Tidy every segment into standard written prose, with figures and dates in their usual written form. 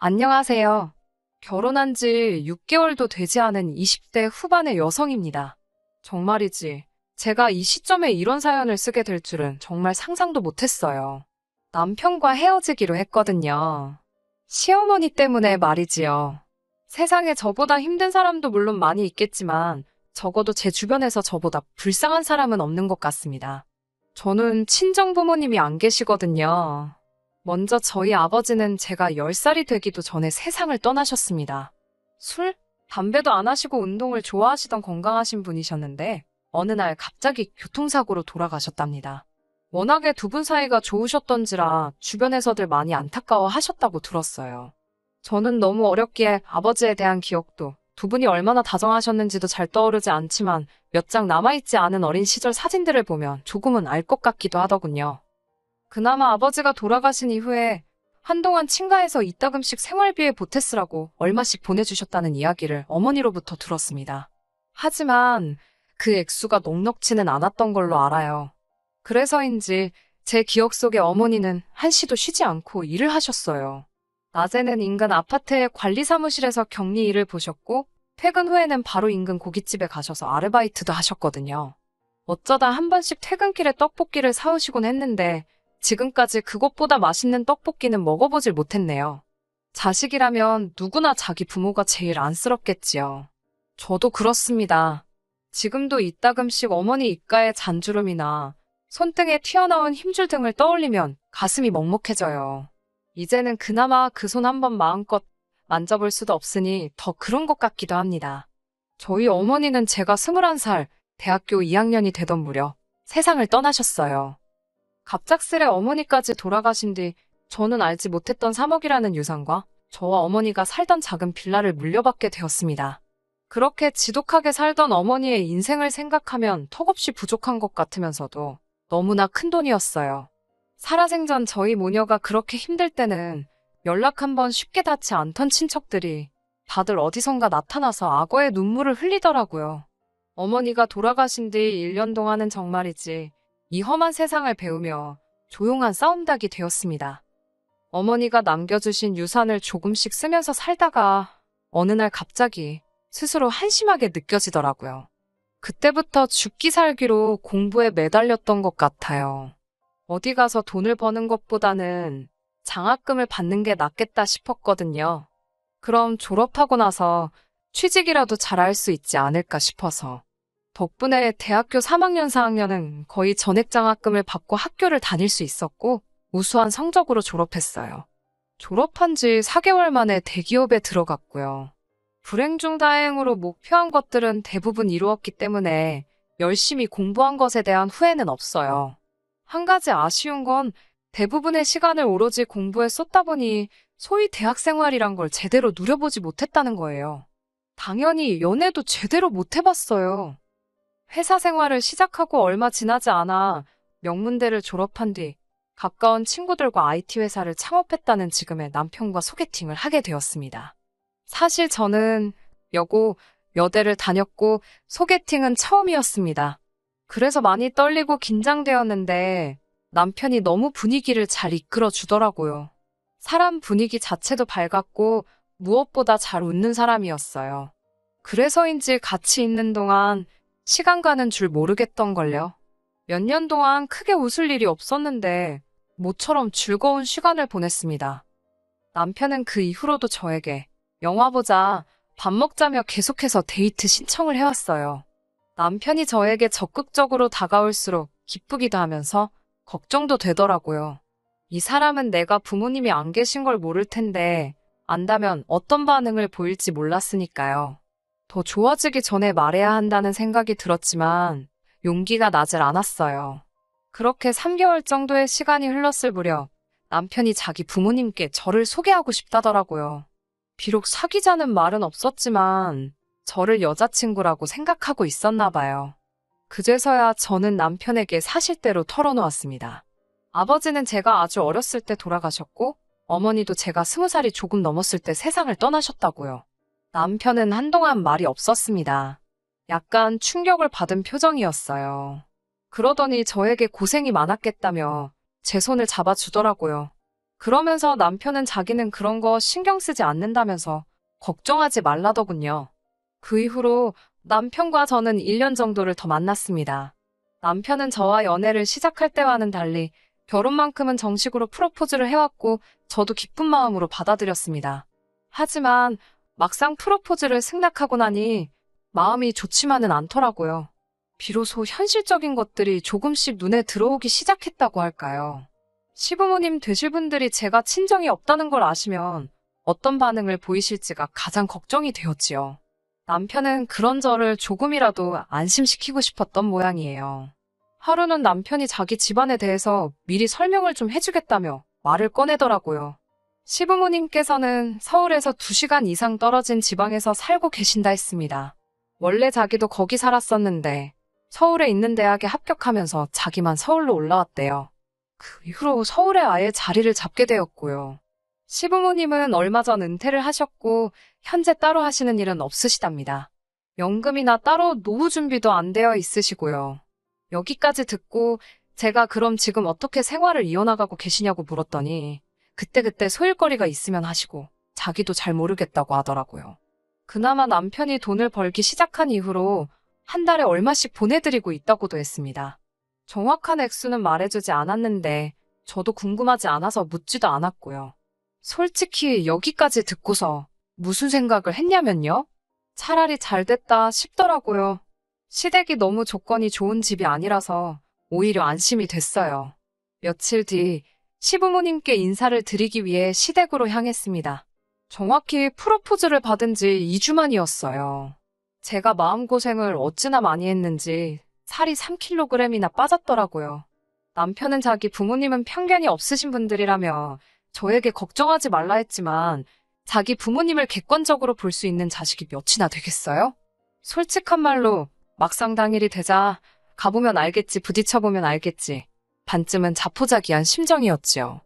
안녕하세요. 결혼한 지 6개월도 되지 않은 20대 후반의 여성입니다. 정말이지. 제가 이 시점에 이런 사연을 쓰게 될 줄은 정말 상상도 못했어요. 남편과 헤어지기로 했거든요. 시어머니 때문에 말이지요. 세상에 저보다 힘든 사람도 물론 많이 있겠지만 적어도 제 주변에서 저보다 불쌍한 사람은 없는 것 같습니다. 저는 친정 부모님이 안 계시거든요. 먼저 저희 아버지는 제가 10살이 되기도 전에 세상을 떠나셨습니다. 술, 담배도 안 하시고 운동을 좋아하시던 건강하신 분이셨는데 어느 날 갑자기 교통사고로 돌아가셨답니다. 워낙에 두 분 사이가 좋으셨던지라 주변에서들 많이 안타까워 하셨다고 들었어요. 저는 너무 어렵기에 아버지에 대한 기억도 두 분이 얼마나 다정하셨는지도 잘 떠오르지 않지만 몇 장 남아있지 않은 어린 시절 사진들을 보면 조금은 알 것 같기도 하더군요. 그나마 아버지가 돌아가신 이후에 한동안 친가에서 이따금씩 생활비에 보태쓰라고 얼마씩 보내주셨다는 이야기를 어머니로부터 들었습니다. 하지만 그 액수가 넉넉지는 않았던 걸로 알아요. 그래서인지 제 기억 속에 어머니는 한시도 쉬지 않고 일을 하셨어요. 낮에는 인근 아파트의 관리사무실에서 격리 일을 보셨고 퇴근 후에는 바로 인근 고깃집에 가셔서 아르바이트도 하셨거든요. 어쩌다 한 번씩 퇴근길에 떡볶이를 사오시곤 했는데 지금까지 그것보다 맛있는 떡볶이는 먹어보질 못했네요. 자식이라면 누구나 자기 부모가 제일 안쓰럽겠지요. 저도 그렇습니다. 지금도 이따금씩 어머니 입가의 잔주름이나 손등에 튀어나온 힘줄 등을 떠올리면 가슴이 먹먹해져요. 이제는 그나마 그 손 한번 마음껏 만져볼 수도 없으니 더 그런 것 같기도 합니다. 저희 어머니는 제가 21살, 대학교 2학년이 되던 무렵 세상을 떠나셨어요. 갑작스레 어머니까지 돌아가신 뒤 저는 알지 못했던 3억이라는 유산과 저와 어머니가 살던 작은 빌라를 물려받게 되었습니다. 그렇게 지독하게 살던 어머니의 인생을 생각하면 턱없이 부족한 것 같으면서도 너무나 큰 돈이었어요. 살아생전 저희 모녀가 그렇게 힘들 때는 연락 한번 쉽게 닿지 않던 친척들이 다들 어디선가 나타나서 악어의 눈물을 흘리더라고요. 어머니가 돌아가신 뒤 1년 동안은 정말이지 이 험한 세상을 배우며 조용한 싸움닭이 되었습니다. 어머니가 남겨주신 유산을 조금씩 쓰면서 살다가 어느 날 갑자기 스스로 한심하게 느껴지더라고요. 그때부터 죽기 살기로 공부에 매달렸던 것 같아요. 어디 가서 돈을 버는 것보다는 장학금을 받는 게 낫겠다 싶었거든요. 그럼 졸업하고 나서 취직이라도 잘할 수 있지 않을까 싶어서. 덕분에 대학교 3학년, 4학년은 거의 전액장학금을 받고 학교를 다닐 수 있었고 우수한 성적으로 졸업했어요. 졸업한 지 4개월 만에 대기업에 들어갔고요. 불행 중 다행으로 목표한 것들은 대부분 이루었기 때문에 열심히 공부한 것에 대한 후회는 없어요. 한 가지 아쉬운 건 대부분의 시간을 오로지 공부에 쏟다 보니 소위 대학 생활이란 걸 제대로 누려보지 못했다는 거예요. 당연히 연애도 제대로 못 해봤어요. 회사 생활을 시작하고 얼마 지나지 않아 명문대를 졸업한 뒤 가까운 친구들과 IT 회사를 창업했다는 지금의 남편과 소개팅을 하게 되었습니다. 사실 저는 여고, 여대를 다녔고 소개팅은 처음이었습니다. 그래서 많이 떨리고 긴장되었는데 남편이 너무 분위기를 잘 이끌어 주더라고요. 사람 분위기 자체도 밝았고 무엇보다 잘 웃는 사람이었어요. 그래서인지 같이 있는 동안 시간 가는 줄 모르겠던걸요. 몇 년 동안 크게 웃을 일이 없었는데 모처럼 즐거운 시간을 보냈습니다. 남편은 그 이후로도 저에게 영화 보자, 밥 먹자며 계속해서 데이트 신청을 해왔어요. 남편이 저에게 적극적으로 다가올수록 기쁘기도 하면서 걱정도 되더라고요. 이 사람은 내가 부모님이 안 계신 걸 모를 텐데 안다면 어떤 반응을 보일지 몰랐으니까요. 더 좋아지기 전에 말해야 한다는 생각이 들었지만 용기가 나질 않았어요. 그렇게 3개월 정도의 시간이 흘렀을 무렵 남편이 자기 부모님께 저를 소개하고 싶다더라고요. 비록 사귀자는 말은 없었지만 저를 여자친구라고 생각하고 있었나 봐요. 그제서야 저는 남편에게 사실대로 털어놓았습니다. 아버지는 제가 아주 어렸을 때 돌아가셨고 어머니도 제가 20살이 조금 넘었을 때 세상을 떠나셨다고요. 남편은 한동안 말이 없었습니다. 약간 충격을 받은 표정이었어요. 그러더니 저에게 고생이 많았겠다며 제 손을 잡아주더라고요. 그러면서 남편은 자기는 그런 거 신경 쓰지 않는다면서 걱정하지 말라더군요. 그 이후로 남편과 저는 1년 정도를 더 만났습니다. 남편은 저와 연애를 시작할 때와는 달리 결혼만큼은 정식으로 프로포즈를 해왔고 저도 기쁜 마음으로 받아들였습니다. 하지만 막상 프로포즈를 승낙하고 나니 마음이 좋지만은 않더라고요. 비로소 현실적인 것들이 조금씩 눈에 들어오기 시작했다고 할까요? 시부모님 되실 분들이 제가 친정이 없다는 걸 아시면 어떤 반응을 보이실지가 가장 걱정이 되었지요. 남편은 그런 저를 조금이라도 안심시키고 싶었던 모양이에요. 하루는 남편이 자기 집안에 대해서 미리 설명을 좀 해주겠다며 말을 꺼내더라고요. 시부모님께서는 서울에서 2시간 이상 떨어진 지방에서 살고 계신다 했습니다. 원래 자기도 거기 살았었는데 서울에 있는 대학에 합격하면서 자기만 서울로 올라왔대요. 그 이후로 서울에 아예 자리를 잡게 되었고요. 시부모님은 얼마 전 은퇴를 하셨고 현재 따로 하시는 일은 없으시답니다. 연금이나 따로 노후 준비도 안 되어 있으시고요. 여기까지 듣고 제가 그럼 지금 어떻게 생활을 이어나가고 계시냐고 물었더니 그때그때 소일거리가 있으면 하시고 자기도 잘 모르겠다고 하더라고요. 그나마 남편이 돈을 벌기 시작한 이후로 한 달에 얼마씩 보내드리고 있다고도 했습니다. 정확한 액수는 말해주지 않았는데 저도 궁금하지 않아서 묻지도 않았고요. 솔직히 여기까지 듣고서 무슨 생각을 했냐면요. 차라리 잘 됐다 싶더라고요. 시댁이 너무 조건이 좋은 집이 아니라서 오히려 안심이 됐어요. 며칠 뒤 시부모님께 인사를 드리기 위해 시댁으로 향했습니다. 정확히 프로포즈를 받은 지 2주 만이었어요. 제가 마음고생을 어찌나 많이 했는지 살이 3kg이나 빠졌더라고요. 남편은 자기 부모님은 편견이 없으신 분들이라며 저에게 걱정하지 말라 했지만 자기 부모님을 객관적으로 볼 수 있는 자식이 몇이나 되겠어요? 솔직한 말로 막상 당일이 되자 가보면 알겠지, 부딪혀보면 알겠지. 반쯤은 자포자기한 심정이었지요.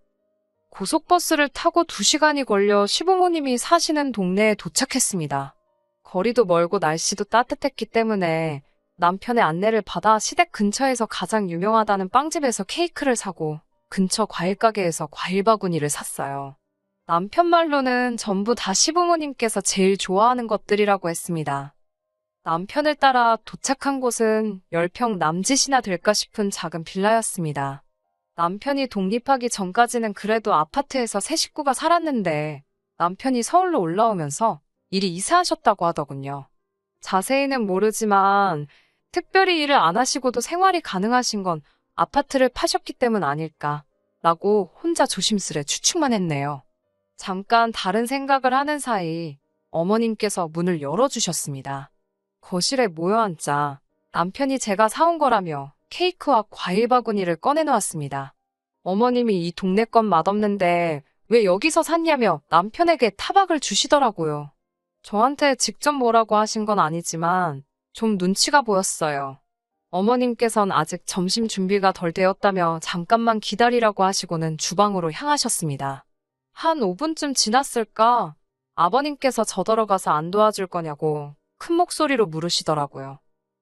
고속버스를 타고 2시간이 걸려 시부모님이 사시는 동네에 도착했습니다. 거리도 멀고 날씨도 따뜻했기 때문에 남편의 안내를 받아 시댁 근처에서 가장 유명하다는 빵집에서 케이크를 사고 근처 과일가게에서 과일 바구니를 샀어요. 남편 말로는 전부 다 시부모님께서 제일 좋아하는 것들이라고 했습니다. 남편을 따라 도착한 곳은 10평 남짓이나 될까 싶은 작은 빌라였습니다. 남편이 독립하기 전까지는 그래도 아파트에서 세 식구가 살았는데 남편이 서울로 올라오면서 이리 이사하셨다고 하더군요. 자세히는 모르지만 특별히 일을 안 하시고도 생활이 가능하신 건 아파트를 파셨기 때문 아닐까 라고 혼자 조심스레 추측만 했네요. 잠깐 다른 생각을 하는 사이 어머님께서 문을 열어주셨습니다. 거실에 모여 앉자 남편이 제가 사온 거라며 케이크와 과일 바구니를 꺼내놓았습니다. 어머님이 이 동네 건 맛없는데 왜 여기서 샀냐며 남편에게 타박을 주시더라고요. 저한테 직접 뭐라고 하신 건 아니지만 좀 눈치가 보였어요. 어머님께선 아직 점심 준비가 덜 되었다며 잠깐만 기다리라고 하시고는 주방으로 향하셨습니다. 한 5분쯤 지났을까 아버님께서 저더러가서 안 도와줄 거냐고 큰 목소리로 물으시더라고요.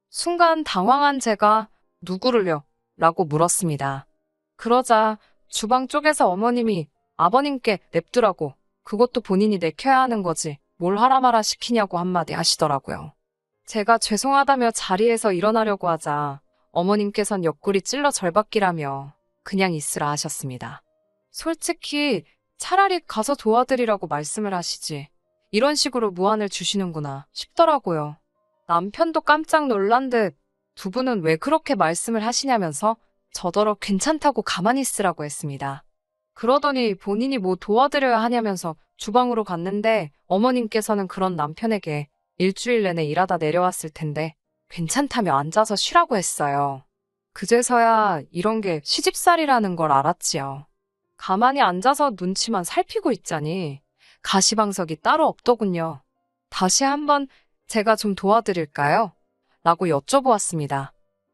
순간 당황한 제가 누구를요? 라고 물었습니다. 그러자 주방 쪽에서 어머님이 아버님께 냅두라고 그것도 본인이 내켜야 하는 거지 뭘 하라 마라 시키냐고 한마디 하시더라고요. 제가 죄송하다며 자리에서 일어나려고 하자 어머님께선 옆구리 찔러 절박기라며 그냥 있으라 하셨습니다. 솔직히 차라리 가서 도와드리라고 말씀을 하시지 이런 식으로 무안을 주시는구나 싶더라고요. 남편도 깜짝 놀란 듯 두 분은 왜 그렇게 말씀을 하시냐면서 저더러 괜찮다고 가만히 있으라고 했습니다. 그러더니 본인이 뭐 도와드려야 하냐면서 주방으로 갔는데 어머님께서는 그런 남편에게 일주일 내내 일하다 내려왔을 텐데 괜찮다며 앉아서 쉬라고 했어요. 그제서야 이런 게 시집살이라는 걸 알았지요. 가만히 앉아서 눈치만 살피고 있자니 가시방석이 따로 없더군요. 다시 한번 제가 좀 도와드릴까요? 라고 여쭤보았습니다.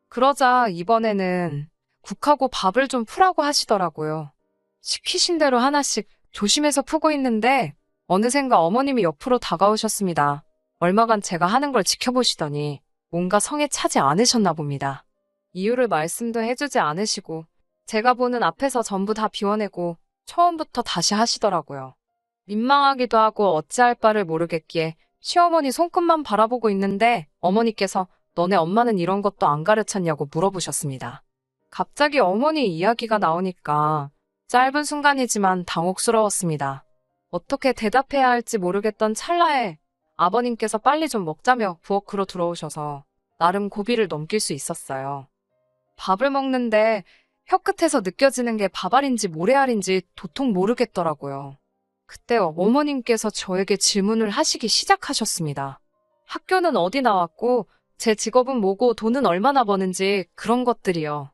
그러자 이번에는 국하고 밥을 좀 푸라고 하시더라고요. 시키신 대로 하나씩 조심해서 푸고 있는데 어느샌가 어머님이 옆으로 다가오셨습니다. 얼마간 제가 하는 걸 지켜보시더니 뭔가 성에 차지 않으셨나 봅니다. 이유를 말씀도 해주지 않으시고 제가 보는 앞에서 전부 다 비워내고 처음부터 다시 하시더라고요. 민망하기도 하고 어찌할 바를 모르겠기에 시어머니 손끝만 바라보고 있는데 어머니께서 너네 엄마는 이런 것도 안 가르쳤냐고 물어보셨습니다. 갑자기 어머니 이야기가 나오니까 짧은 순간이지만 당혹스러웠습니다. 어떻게 대답해야 할지 모르겠던 찰나에 아버님께서 빨리 좀 먹자며 부엌으로 들어오셔서 나름 고비를 넘길 수 있었어요. 밥을 먹는데 혀끝에서 느껴지는 게 밥알인지 모래알인지 도통 모르겠더라고요. 그때 어머님께서 저에게 질문을 하시기 시작하셨습니다. 학교는 어디 나왔고 제 직업은 뭐고 돈은 얼마나 버는지 그런 것들이요.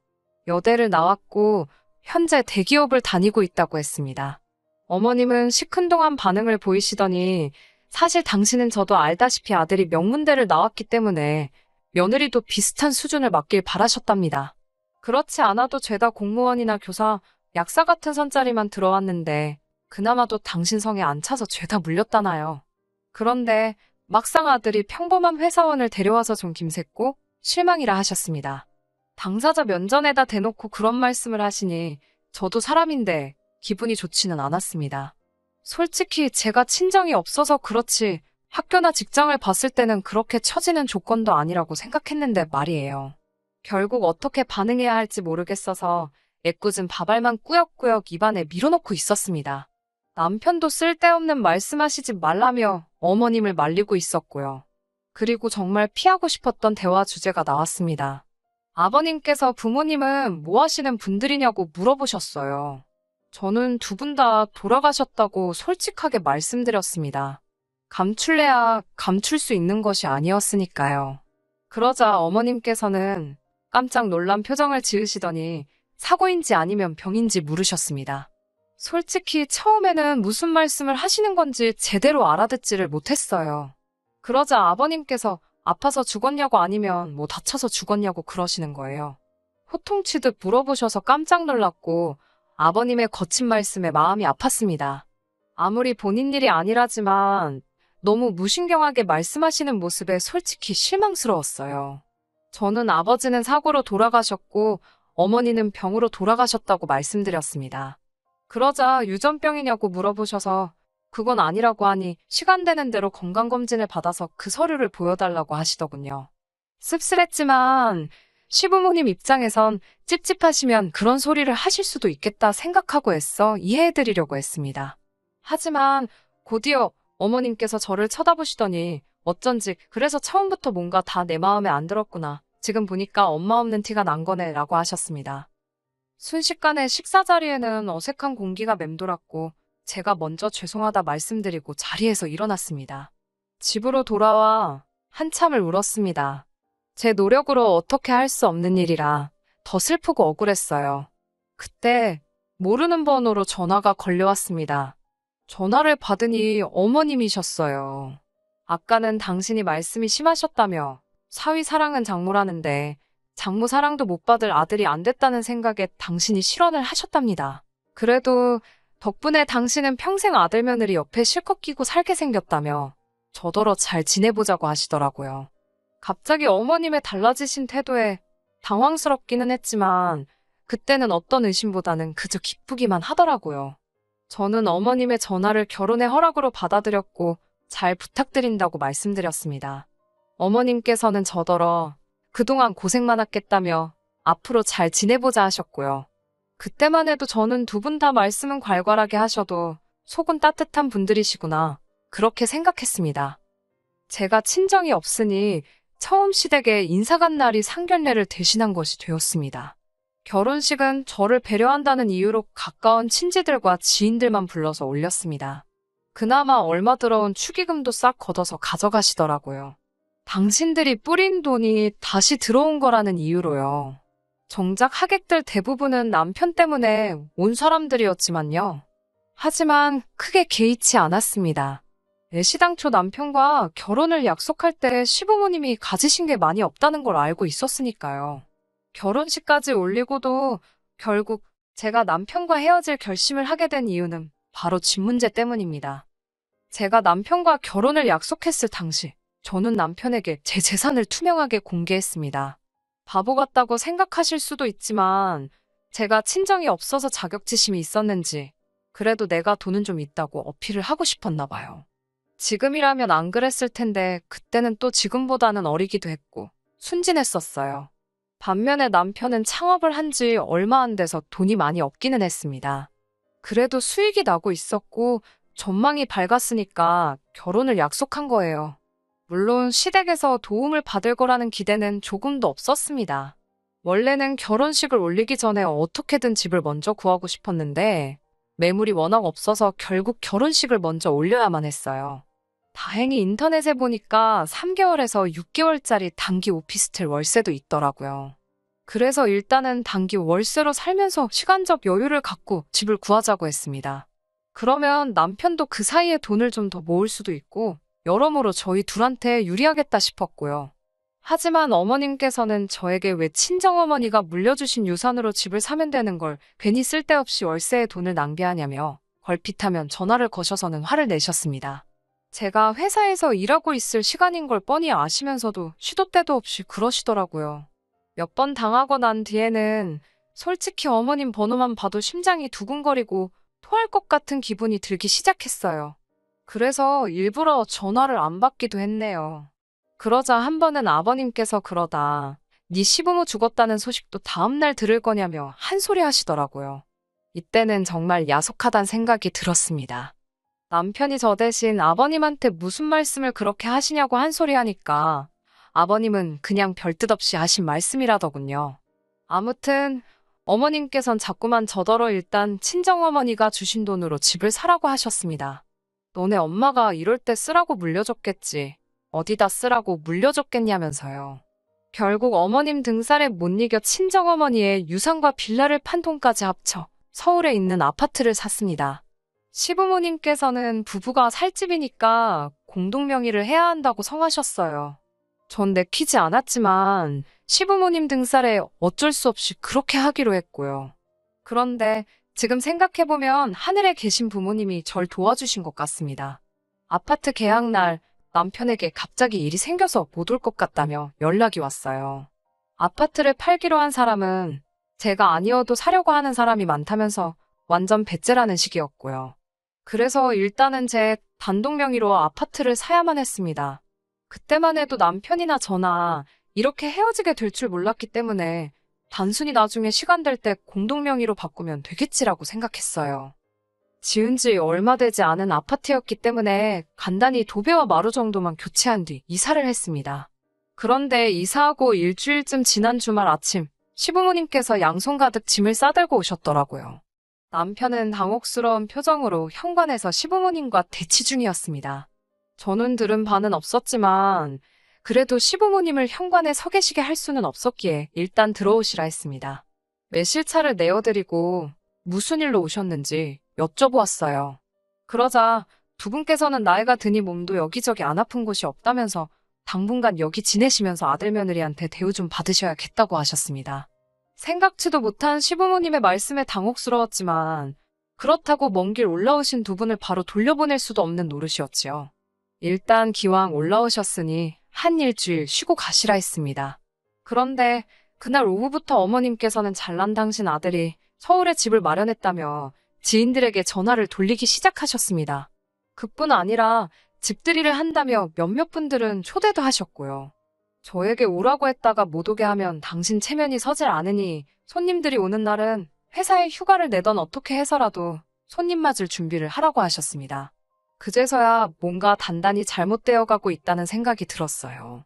여대를 나왔고 현재 대기업을 다니고 있다고 했습니다. 어머님은 시큰둥한 반응을 보이시더니 사실 당신은 저도 알다시피 아들이 명문대를 나왔기 때문에 며느리도 비슷한 수준을 맞길 바라셨답니다. 그렇지 않아도 죄다 공무원이나 교사, 약사 같은 선자리만 들어왔는데 그나마도 당신 성에 안 차서 죄다 물렸다나요. 그런데 막상 아들이 평범한 회사원을 데려와서 좀 김샜고 실망이라 하셨습니다. 당사자 면전에다 대놓고 그런 말씀을 하시니 저도 사람인데 기분이 좋지는 않았습니다. 솔직히 제가 친정이 없어서 그렇지 학교나 직장을 봤을 때는 그렇게 처지는 조건도 아니라고 생각했는데 말이에요. 결국 어떻게 반응해야 할지 모르겠어서 애꿎은 밥알만 꾸역꾸역 입안에 밀어넣고 있었습니다. 남편도 쓸데없는 말씀하시지 말라며 어머님을 말리고 있었고요. 그리고 정말 피하고 싶었던 대화 주제가 나왔습니다. 아버님께서 부모님은 뭐 하시는 분들이냐고 물어보셨어요. 저는 두 분 다 돌아가셨다고 솔직하게 말씀드렸습니다. 감출래야 감출 수 있는 것이 아니었으니까요. 그러자 어머님께서는 깜짝 놀란 표정을 지으시더니 사고인지 아니면 병인지 물으셨습니다. 솔직히 처음에는 무슨 말씀을 하시는 건지 제대로 알아듣지를 못했어요. 그러자 아버님께서 아파서 죽었냐고 아니면 뭐 다쳐서 죽었냐고 그러시는 거예요. 호통치듯 물어보셔서 깜짝 놀랐고 아버님의 거친 말씀에 마음이 아팠습니다. 아무리 본인 일이 아니라지만 너무 무신경하게 말씀하시는 모습에 솔직히 실망스러웠어요. 저는 아버지는 사고로 돌아가셨고 어머니는 병으로 돌아가셨다고 말씀드렸습니다. 그러자 유전병이냐고 물어보셔서 그건 아니라고 하니 시간 되는 대로 건강검진을 받아서 그 서류를 보여달라고 하시더군요. 씁쓸했지만 시부모님 입장에선 찝찝하시면 그런 소리를 하실 수도 있겠다 생각하고 애써 이해해드리려고 했습니다. 하지만 곧이어 어머님께서 저를 쳐다보시더니 어쩐지 그래서 처음부터 뭔가 다 내 마음에 안 들었구나. 지금 보니까 엄마 없는 티가 난 거네 라고 하셨습니다. 순식간에 식사 자리에는 어색한 공기가 맴돌았고 제가 먼저 죄송하다 말씀드리고 자리에서 일어났습니다. 집으로 돌아와 한참을 울었습니다. 제 노력으로 어떻게 할 수 없는 일이라 더 슬프고 억울했어요. 그때 모르는 번호로 전화가 걸려왔습니다. 전화를 받으니 어머님이셨어요. 아까는 당신이 말씀이 심하셨다며 사위 사랑은 장모라는데 장모 사랑도 못 받을 아들이 안 됐다는 생각에 당신이 실언을 하셨답니다. 그래도 덕분에 당신은 평생 아들 며느리 옆에 실컷 끼고 살게 생겼다며 저더러 잘 지내보자고 하시더라고요. 갑자기 어머님의 달라지신 태도에 당황스럽기는 했지만 그때는 어떤 의심보다는 그저 기쁘기만 하더라고요. 저는 어머님의 전화를 결혼의 허락으로 받아들였고 잘 부탁드린다고 말씀드렸습니다. 어머님께서는 저더러 그동안 고생 많았겠다며 앞으로 잘 지내보자 하셨고요. 그때만 해도 저는 두 분 다 말씀은 괄괄하게 하셔도 속은 따뜻한 분들이시구나 그렇게 생각했습니다. 제가 친정이 없으니 처음 시댁에 인사간 날이 상견례를 대신한 것이 되었습니다. 결혼식은 저를 배려한다는 이유로 가까운 친지들과 지인들만 불러서 올렸습니다. 그나마 얼마 들어온 축의금도 싹 걷어서 가져가시더라고요. 당신들이 뿌린 돈이 다시 들어온 거라는 이유로요. 정작 하객들 대부분은 남편 때문에 온 사람들이었지만요. 하지만 크게 개의치 않았습니다. 애시당초 남편과 결혼을 약속할 때 시부모님이 가지신 게 많이 없다는 걸 알고 있었으니까요. 결혼식까지 올리고도 결국 제가 남편과 헤어질 결심을 하게 된 이유는 바로 집 문제 때문입니다. 제가 남편과 결혼을 약속했을 당시 저는 남편에게 제 재산을 투명하게 공개했습니다. 바보 같다고 생각하실 수도 있지만 제가 친정이 없어서 자격지심이 있었는지 그래도 내가 돈은 좀 있다고 어필을 하고 싶었나 봐요. 지금이라면 안 그랬을 텐데 그때는 또 지금보다는 어리기도 했고 순진했었어요. 반면에 남편은 창업을 한지 얼마 안 돼서 돈이 많이 없기는 했습니다. 그래도 수익이 나고 있었고 전망이 밝았으니까 결혼을 약속한 거예요. 물론 시댁에서 도움을 받을 거라는 기대는 조금도 없었습니다. 원래는 결혼식을 올리기 전에 어떻게든 집을 먼저 구하고 싶었는데 매물이 워낙 없어서 결국 결혼식을 먼저 올려야만 했어요. 다행히 인터넷에 보니까 3개월에서 6개월짜리 단기 오피스텔 월세도 있더라고요. 그래서 일단은 단기 월세로 살면서 시간적 여유를 갖고 집을 구하자고 했습니다. 그러면 남편도 그 사이에 돈을 좀 더 모을 수도 있고 여러모로 저희 둘한테 유리하겠다 싶었고요. 하지만 어머님께서는 저에게 왜 친정어머니가 물려주신 유산으로 집을 사면 되는 걸 괜히 쓸데없이 월세에 돈을 낭비하냐며 걸핏하면 전화를 거셔서는 화를 내셨습니다. 제가 회사에서 일하고 있을 시간인 걸 뻔히 아시면서도 시도 때도 없이 그러시더라고요. 몇 번 당하고 난 뒤에는 솔직히 어머님 번호만 봐도 심장이 두근거리고 토할 것 같은 기분이 들기 시작했어요. 그래서 일부러 전화를 안 받기도 했네요. 그러자 한 번은 아버님께서 그러다 네 시부모 죽었다는 소식도 다음날 들을 거냐며 한 소리 하시더라고요. 이때는 정말 야속하단 생각이 들었습니다. 남편이 저 대신 아버님한테 무슨 말씀을 그렇게 하시냐고 한 소리 하니까 아버님은 그냥 별뜻 없이 하신 말씀이라더군요. 아무튼 어머님께선 자꾸만 저더러 일단 친정어머니가 주신 돈으로 집을 사라고 하셨습니다. 너네 엄마가 이럴 때 쓰라고 물려줬겠지. 어디다 쓰라고 물려줬겠냐면서요. 결국 어머님 등살에 못 이겨 친정어머니의 유산과 빌라를 판 돈까지 합쳐 서울에 있는 아파트를 샀습니다. 시부모님께서는 부부가 살 집이니까 공동명의를 해야 한다고 성하셨어요. 전 내키지 않았지만 시부모님 등살에 어쩔 수 없이 그렇게 하기로 했고요. 그런데 지금 생각해보면 하늘에 계신 부모님이 절 도와주신 것 같습니다. 아파트 계약날 남편에게 갑자기 일이 생겨서 못 올 것 같다며 연락이 왔어요. 아파트를 팔기로 한 사람은 제가 아니어도 사려고 하는 사람이 많다면서 완전 배째라는 식이었고요. 그래서 일단은 제 단독 명의로 아파트를 사야만 했습니다. 그때만 해도 남편이나 저나 이렇게 헤어지게 될 줄 몰랐기 때문에 단순히 나중에 시간 될 때 공동 명의로 바꾸면 되겠지라고 생각했어요. 지은 지 얼마 되지 않은 아파트였기 때문에 간단히 도배와 마루 정도만 교체한 뒤 이사를 했습니다. 그런데 이사하고 일주일쯤 지난 주말 아침 시부모님께서 양손 가득 짐을 싸들고 오셨더라고요. 남편은 당혹스러운 표정으로 현관에서 시부모님과 대치 중이었습니다. 저는 들은 바는 없었지만 그래도 시부모님을 현관에 서 계시게 할 수는 없었기에 일단 들어오시라 했습니다. 매실차를 내어드리고 무슨 일로 오셨는지 여쭤보았어요. 그러자 두 분께서는 나이가 드니 몸도 여기저기 안 아픈 곳이 없다면서 당분간 여기 지내시면서 아들 며느리한테 대우 좀 받으셔야겠다고 하셨습니다. 생각지도 못한 시부모님의 말씀에 당혹스러웠지만 그렇다고 먼 길 올라오신 두 분을 바로 돌려보낼 수도 없는 노릇이었지요. 일단 기왕 올라오셨으니 한 일주일 쉬고 가시라 했습니다. 그런데 그날 오후부터 어머님께서는 잘난 당신 아들이 서울에 집을 마련했다며 지인들에게 전화를 돌리기 시작하셨습니다. 그뿐 아니라 집들이를 한다며 몇몇 분들은 초대도 하셨고요. 저에게 오라고 했다가 못 오게 하면 당신 체면이 서질 않으니 손님들이 오는 날은 회사에 휴가를 내던 어떻게 해서라도 손님 맞을 준비를 하라고 하셨습니다. 그제서야 뭔가 단단히 잘못되어 가고 있다는 생각이 들었어요.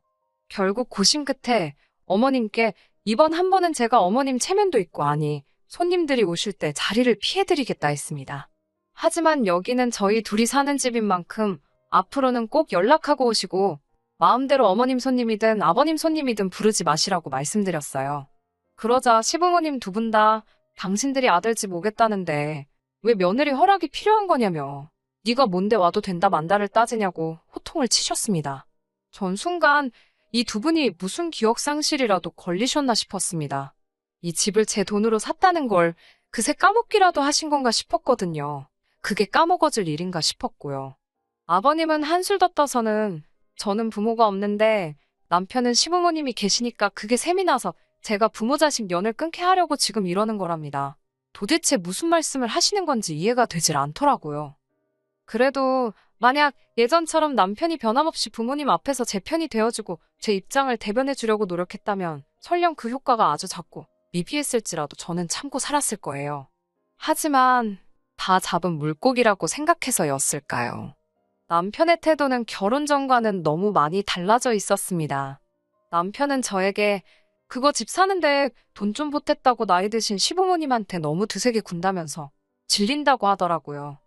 결국 고심 끝에 어머님께 이번 한 번은 제가 어머님 체면도 있고 아니 손님들이 오실 때 자리를 피해드리겠다 했습니다. 하지만 여기는 저희 둘이 사는 집인 만큼 앞으로는 꼭 연락하고 오시고 마음대로 어머님 손님이든 아버님 손님이든 부르지 마시라고 말씀드렸어요. 그러자 시부모님 두 분 다 당신들이 아들 집 오겠다는데 왜 며느리 허락이 필요한 거냐며 네가 뭔데 와도 된다 만다를 따지냐고 호통을 치셨습니다. 전 순간 이 두 분이 무슨 기억상실이라도 걸리셨나 싶었습니다. 이 집을 제 돈으로 샀다는 걸 그새 까먹기라도 하신 건가 싶었거든요. 그게 까먹어질 일인가 싶었고요. 아버님은 한술 더 떠서는 저는 부모가 없는데 남편은 시부모님이 계시니까 그게 셈이 나서 제가 부모 자식 연을 끊게 하려고 지금 이러는 거랍니다. 도대체 무슨 말씀을 하시는 건지 이해가 되질 않더라고요. 그래도 만약 예전처럼 남편이 변함없이 부모님 앞에서 제 편이 되어주고 제 입장을 대변해 주려고 노력했다면 설령 그 효과가 아주 작고 미비했을지라도 저는 참고 살았을 거예요. 하지만 다 잡은 물고기라고 생각해서였을까요? 남편의 태도는 결혼 전과는 너무 많이 달라져 있었습니다. 남편은 저에게 그거 집 사는데 돈 좀 보탰다고 나이 드신 시부모님한테 너무 드세게 군다면서 질린다고 하더라고요.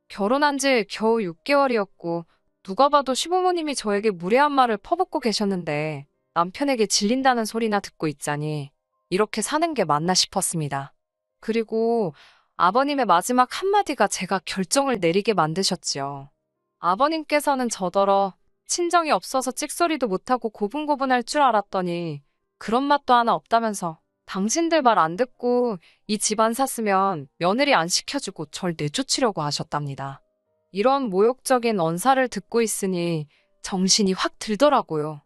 결혼한 지 겨우 6개월이었고 누가 봐도 시부모님이 저에게 무례한 말을 퍼붓고 계셨는데 남편에게 질린다는 소리나 듣고 있자니 이렇게 사는 게 맞나 싶었습니다. 그리고 아버님의 마지막 한마디가 제가 결정을 내리게 만드셨지요. 아버님께서는 저더러 친정이 없어서 찍소리도 못하고 고분고분할 줄 알았더니 그런 맛도 하나 없다면서 당신들 말 안 듣고 이 집안 샀으면 며느리 안 시켜주고 절 내쫓으려고 하셨답니다. 이런 모욕적인 언사를 듣고 있으니 정신이 확 들더라고요.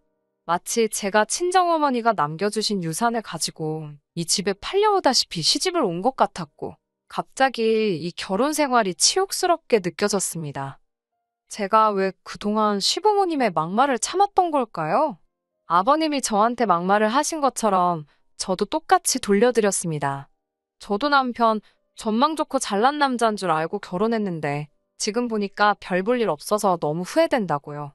마치 제가 친정어머니가 남겨주신 유산을 가지고 이 집에 팔려오다시피 시집을 온 것 같았고 갑자기 이 결혼 생활이 치욕스럽게 느껴졌습니다. 제가 왜 그동안 시부모님의 막말을 참았던 걸까요? 아버님이 저한테 막말을 하신 것처럼 저도 똑같이 돌려드렸습니다. 저도 남편 전망 좋고 잘난 남자인 줄 알고 결혼했는데 지금 보니까 별 볼 일 없어서 너무 후회된다고요.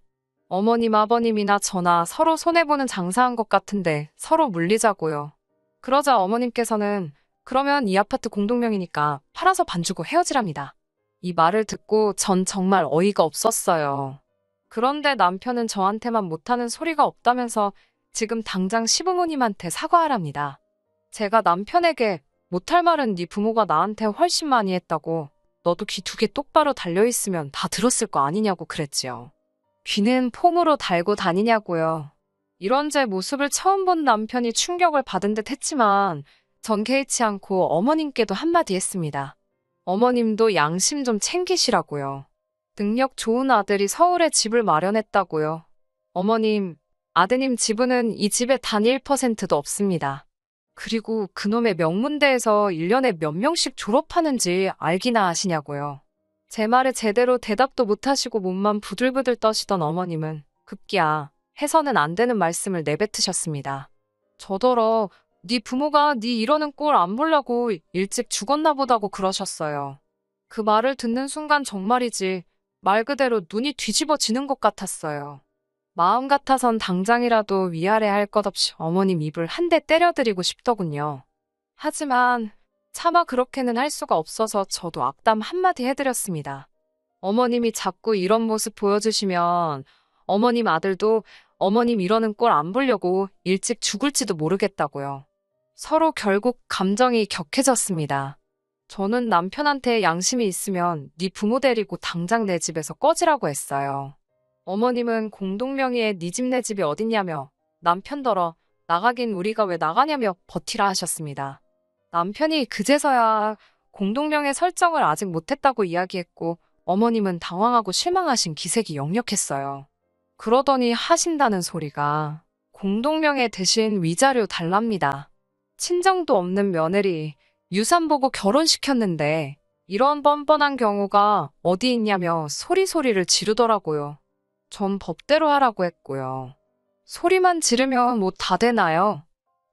어머님, 아버님이나 저나 서로 손해보는 장사한 것 같은데 서로 물리자고요. 그러자 어머님께서는 그러면 이 아파트 공동명이니까 팔아서 반 주고 헤어지랍니다. 이 말을 듣고 전 정말 어이가 없었어요. 그런데 남편은 저한테만 못하는 소리가 없다면서 지금 당장 시부모님한테 사과하랍니다. 제가 남편에게 못할 말은 네 부모가 나한테 훨씬 많이 했다고 너도 귀 2개 똑바로 달려있으면 다 들었을 거 아니냐고 그랬지요. 귀는 폼으로 달고 다니냐고요. 이런 제 모습을 처음 본 남편이 충격을 받은 듯 했지만 전 개의치 않고 어머님께도 한마디 했습니다. 어머님도 양심 좀 챙기시라고요. 능력 좋은 아들이 서울에 집을 마련했다고요. 어머님, 아드님 지분은 이 집에 단 1%도 없습니다. 그리고 그놈의 명문대에서 1년에 몇 명씩 졸업하는지 알기나 하시냐고요. 제 말에 제대로 대답도 못하시고 몸만 부들부들 떠시던 어머님은 급기야 해서는 안 되는 말씀을 내뱉으셨습니다. 저더러 네 부모가 네 이러는 꼴 안 보려고 일찍 죽었나 보다고 그러셨어요. 그 말을 듣는 순간 정말이지 말 그대로 눈이 뒤집어지는 것 같았어요. 마음 같아선 당장이라도 위아래 할 것 없이 어머님 입을 한 대 때려드리고 싶더군요. 하지만 차마 그렇게는 할 수가 없어서 저도 악담 한마디 해드렸습니다. 어머님이 자꾸 이런 모습 보여주시면 어머님 아들도 어머님 이러는 꼴 안 보려고 일찍 죽을지도 모르겠다고요. 서로 결국 감정이 격해졌습니다. 저는 남편한테 양심이 있으면 네 부모 데리고 당장 내 집에서 꺼지라고 했어요. 어머님은 공동명의의 네 집 내 집이 어딨냐며 남편더러 나가긴 우리가 왜 나가냐며 버티라 하셨습니다. 남편이 그제서야 공동명의 설정을 아직 못했다고 이야기했고 어머님은 당황하고 실망하신 기색이 역력했어요. 그러더니 하신다는 소리가 공동명의 대신 위자료 달랍니다. 친정도 없는 며느리 유산 보고 결혼시켰는데 이런 뻔뻔한 경우가 어디 있냐며 소리소리를 지르더라고요. 전 법대로 하라고 했고요. 소리만 지르면 뭐 다 되나요?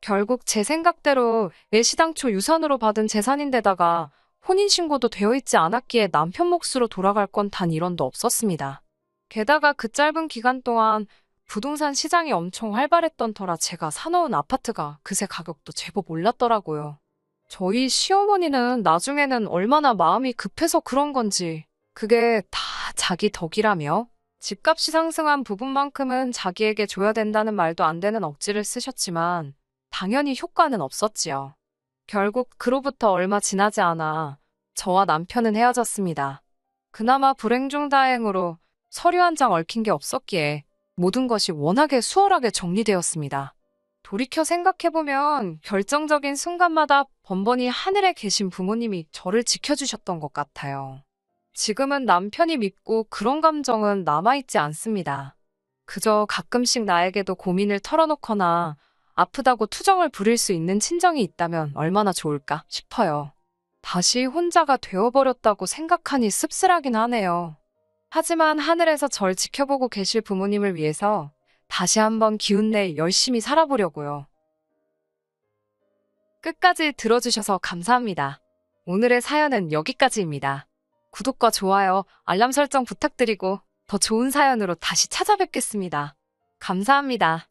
결국 제 생각대로 애시당초 유산으로 받은 재산인데다가 혼인신고도 되어 있지 않았기에 남편 몫으로 돌아갈 건 단 1원도 없었습니다. 게다가 그 짧은 기간 동안 부동산 시장이 엄청 활발했던 터라 제가 사놓은 아파트가 그새 가격도 제법 올랐더라고요. 저희 시어머니는 나중에는 얼마나 마음이 급해서 그런 건지 그게 다 자기 덕이라며 집값이 상승한 부분만큼은 자기에게 줘야 된다는 말도 안 되는 억지를 쓰셨지만 당연히 효과는 없었지요. 결국 그로부터 얼마 지나지 않아 저와 남편은 헤어졌습니다. 그나마 불행 중 다행으로 서류 한 장 얽힌 게 없었기에 모든 것이 워낙에 수월하게 정리되었습니다. 돌이켜 생각해보면 결정적인 순간마다 번번이 하늘에 계신 부모님이 저를 지켜주셨던 것 같아요. 지금은 남편이 밉고 그런 감정은 남아있지 않습니다. 그저 가끔씩 나에게도 고민을 털어놓거나 아프다고 투정을 부릴 수 있는 친정이 있다면 얼마나 좋을까 싶어요. 다시 혼자가 되어버렸다고 생각하니 씁쓸하긴 하네요. 하지만 하늘에서 절 지켜보고 계실 부모님을 위해서 다시 한번 기운내 열심히 살아보려고요. 끝까지 들어주셔서 감사합니다. 오늘의 사연은 여기까지입니다. 구독과 좋아요, 알람 설정 부탁드리고 더 좋은 사연으로 다시 찾아뵙겠습니다. 감사합니다.